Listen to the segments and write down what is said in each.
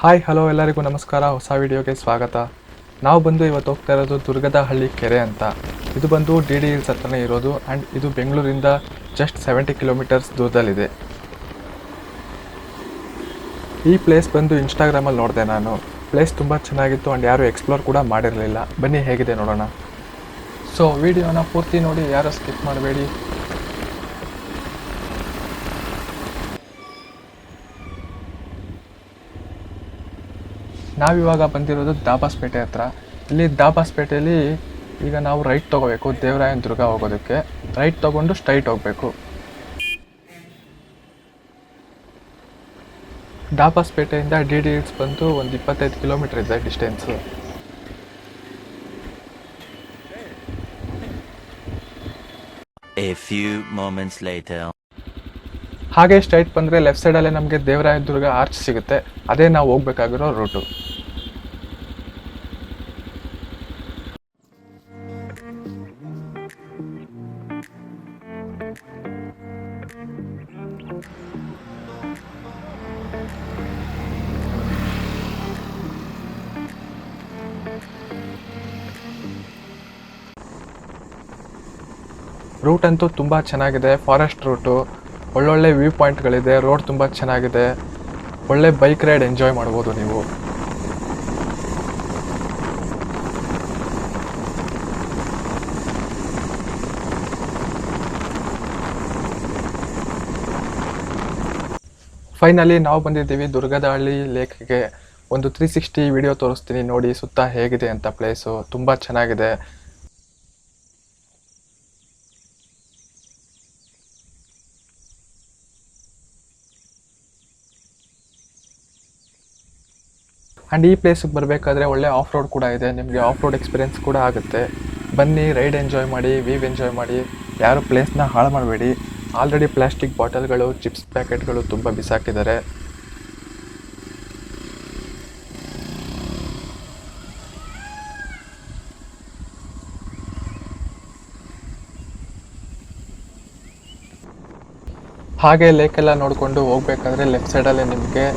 Hi hello ಎಲ್ಲರಿಗೂ ನಮಸ್ಕಾರ. ಹೊಸ ವಿಡಿಯೋಗೆ ಸ್ವಾಗತ. ನಾವು ಬಂದು ಇವತ್ತು ಹೋಗ್ತಾ ಇರೋದು ದುರ್ಗದಹಳ್ಳಿ ಕೆರೆ ಅಂತ. ಇದು ಬಂದು ಡಿ ಡಿ ಹಿಲ್ಸ್ ಹತ್ರನೇ ಇರೋದು ಆ್ಯಂಡ್ ಇದು ಬೆಂಗಳೂರಿಂದ ಜಸ್ಟ್ 70 ಕಿಲೋಮೀಟರ್ಸ್ ದೂರದಲ್ಲಿದೆ. ಈ ಪ್ಲೇಸ್ ಬಂದು ಇನ್ಸ್ಟಾಗ್ರಾಮಲ್ಲಿ ನೋಡಿದೆ ನಾನು. ಪ್ಲೇಸ್ ತುಂಬ ಚೆನ್ನಾಗಿತ್ತು ಆ್ಯಂಡ್ ಯಾರೂ ಎಕ್ಸ್ಪ್ಲೋರ್ ಕೂಡ ಮಾಡಿರಲಿಲ್ಲ. ಬನ್ನಿ ಹೇಗಿದೆ ನೋಡೋಣ. ಸೊ ವಿಡಿಯೋನ ಪೂರ್ತಿ ನೋಡಿ, ಯಾರು ಸ್ಕಿಪ್ ಮಾಡಬೇಡಿ. ನಾವಿವಾಗ ಬಂದಿರೋದು ದಾಬಾಸ್ಪೇಟೆ ಹತ್ರ. ಇಲ್ಲಿ ದಾಬಾಸ್ಪೇಟೆಯಲ್ಲಿ ಈಗ ನಾವು ರೈಟ್ ತೊಗೋಬೇಕು, ದೇವರಾಯನ ದುರ್ಗ ಹೋಗೋದಕ್ಕೆ. ರೈಟ್ ತೊಗೊಂಡು ಸ್ಟ್ರೈಟ್ ಹೋಗಬೇಕು. ದಾಬಾಸ್ಪೇಟೆಯಿಂದ ಡಿ ಡಿ ಹಿಲ್ಸ್ ಬಂದು ಒಂದು 25 ಕಿಲೋಮೀಟರ್ ಇದೆ distance. A few moments later. ಹಾಗೆ ಸ್ಟ್ರೈಟ್ ಬಂದರೆ ಲೆಫ್ಟ್ ಸೈಡಲ್ಲೇ ನಮಗೆ ದೇವರಾಯ ದುರ್ಗ ಆರ್ಚ್ ಸಿಗುತ್ತೆ. ಅದೇ ನಾವು ಹೋಗ್ಬೇಕಾಗಿರೋ ರೂಟು. ರೂಟ್ ಅಂತೂ ತುಂಬ ಚೆನ್ನಾಗಿದೆ. ಫಾರೆಸ್ಟ್ ರೂಟು, ಒಳ್ಳೊಳ್ಳೆ ವ್ಯೂ ಪಾಯಿಂಟ್ಗಳಿದೆ, ರೋಡ್ ತುಂಬ ಚೆನ್ನಾಗಿದೆ. ಒಳ್ಳೆ ಬೈಕ್ ರೈಡ್ ಎಂಜಾಯ್ ಮಾಡ್ಬೋದು ನೀವು. ಫೈನಲಿ ನಾವು ಬಂದಿದ್ದೀವಿ ದುರ್ಗದಹಳ್ಳಿ ಲೇಕ್ಗೆ. ಒಂದು 360 ವಿಡಿಯೋ ತೋರಿಸ್ತೀನಿ ನೋಡಿ ಸುತ್ತ ಹೇಗಿದೆ ಅಂತ. ಪ್ಲೇಸು ತುಂಬ ಚೆನ್ನಾಗಿದೆ. ಆ್ಯಂಡ್ ಈ ಪ್ಲೇಸಿಗೆ ಬರಬೇಕಾದ್ರೆ ಒಳ್ಳೆ ಆಫ್ ರೋಡ್ ಕೂಡ ಇದೆ. ನಿಮಗೆ ಆಫ್ ರೋಡ್ ಎಕ್ಸ್ಪೀರಿಯೆನ್ಸ್ ಕೂಡ ಆಗುತ್ತೆ. ಬನ್ನಿ, ರೈಡ್ ಎಂಜಾಯ್ ಮಾಡಿ, ವೀವ್ ಎಂಜಾಯ್ ಮಾಡಿ. ಯಾರು ಪ್ಲೇಸ್ನ ಹಾಳು ಮಾಡಬೇಡಿ. ಆಲ್ರೆಡಿ ಪ್ಲಾಸ್ಟಿಕ್ ಬಾಟಲ್ಗಳು, ಚಿಪ್ಸ್ ಪ್ಯಾಕೆಟ್ಗಳು ತುಂಬ ಬಿಸಾಕಿದ್ದಾರೆ. ಹಾಗೆ ಲೇಕೆಲ್ಲ ನೋಡಿಕೊಂಡು ಹೋಗ್ಬೇಕಾದ್ರೆ ಲೆಫ್ಟ್ ಸೈಡಲ್ಲೇ ನಿಮಗೆ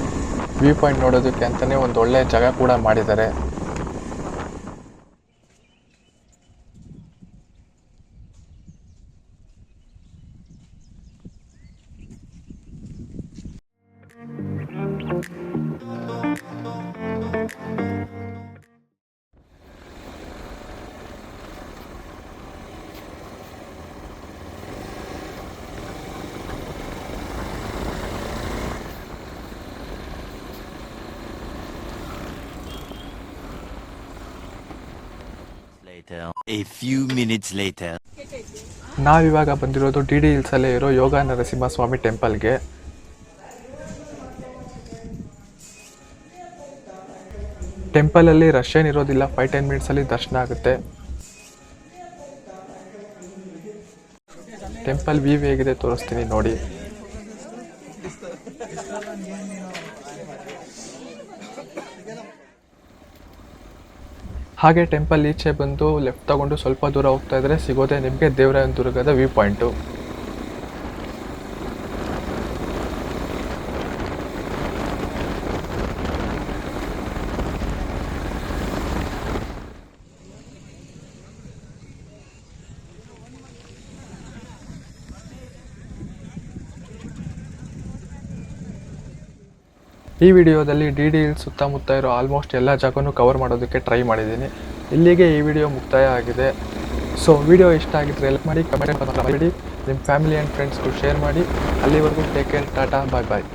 ವ್ಯೂ ಪಾಯಿಂಟ್ ನೋಡೋದಕ್ಕೆ ಅಂತಲೇ ಒಂದು ಒಳ್ಳೆಯ ಜಾಗ ಕೂಡ ಮಾಡಿದ್ದಾರೆ. A few minutes later. ನಾವಿವಾಗ ಬಂದಿರೋದು ಡಿ ಡಿ ಹಿಲ್ಸಲ್ಲೇ ಇರೋ ಯೋಗ ನರಸಿಂಹಸ್ವಾಮಿ ಟೆಂಪಲ್ಗೆ. ಟೆಂಪಲಲ್ಲಿ ರಶ್ ಏನಿರೋದಿಲ್ಲ. 5-10 ಮಿನಿಟ್ಸಲ್ಲಿ ದರ್ಶನ ಆಗುತ್ತೆ. ಟೆಂಪಲ್ ವ್ಯೂ ಹೇಗಿದೆ ತೋರಿಸ್ತೀನಿ ನೋಡಿ. ಹಾಗೆ ಟೆಂಪಲ್ ಈಚೆ ಬಂದು ಲೆಫ್ಟ್ ತಗೊಂಡು ಸ್ವಲ್ಪ ದೂರ ಹೋಗ್ತಾ ಇದ್ರೆ ಸಿಗೋದೆ ನಿಮಗೆ ದೇವರಾಯನ ದುರ್ಗದ ವ್ಯೂ ಪಾಯಿಂಟು. ಈ ವಿಡಿಯೋದಲ್ಲಿ ಡಿ ಡಿ ಹಿಲ್ಸ್ ಸುತ್ತಮುತ್ತ ಇರೋ ಆಲ್ಮೋಸ್ಟ್ ಎಲ್ಲ ಜಾಗನೂ ಕವರ್ ಮಾಡೋದಕ್ಕೆ ಟ್ರೈ ಮಾಡಿದ್ದೀನಿ. ಇಲ್ಲಿಗೆ ಈ ವಿಡಿಯೋ ಮುಕ್ತಾಯ ಆಗಿದೆ. ಸೊ ವಿಡಿಯೋ ಇಷ್ಟ ಆಗಿದ್ರೆ ಲೈಕ್ ಮಾಡಿ, ಕಮೆಂಟ್ ಮಾಡಿ, ನಿಮ್ಮ ಫ್ಯಾಮಿಲಿ ಆ್ಯಂಡ್ ಫ್ರೆಂಡ್ಸ್ಗೂ ಶೇರ್ ಮಾಡಿ. ಅಲ್ಲಿವರೆಗೂ ಟೇಕ್ ಕೇರ್, ಟಾಟಾ, ಬಾಯ್ ಬಾಯ್.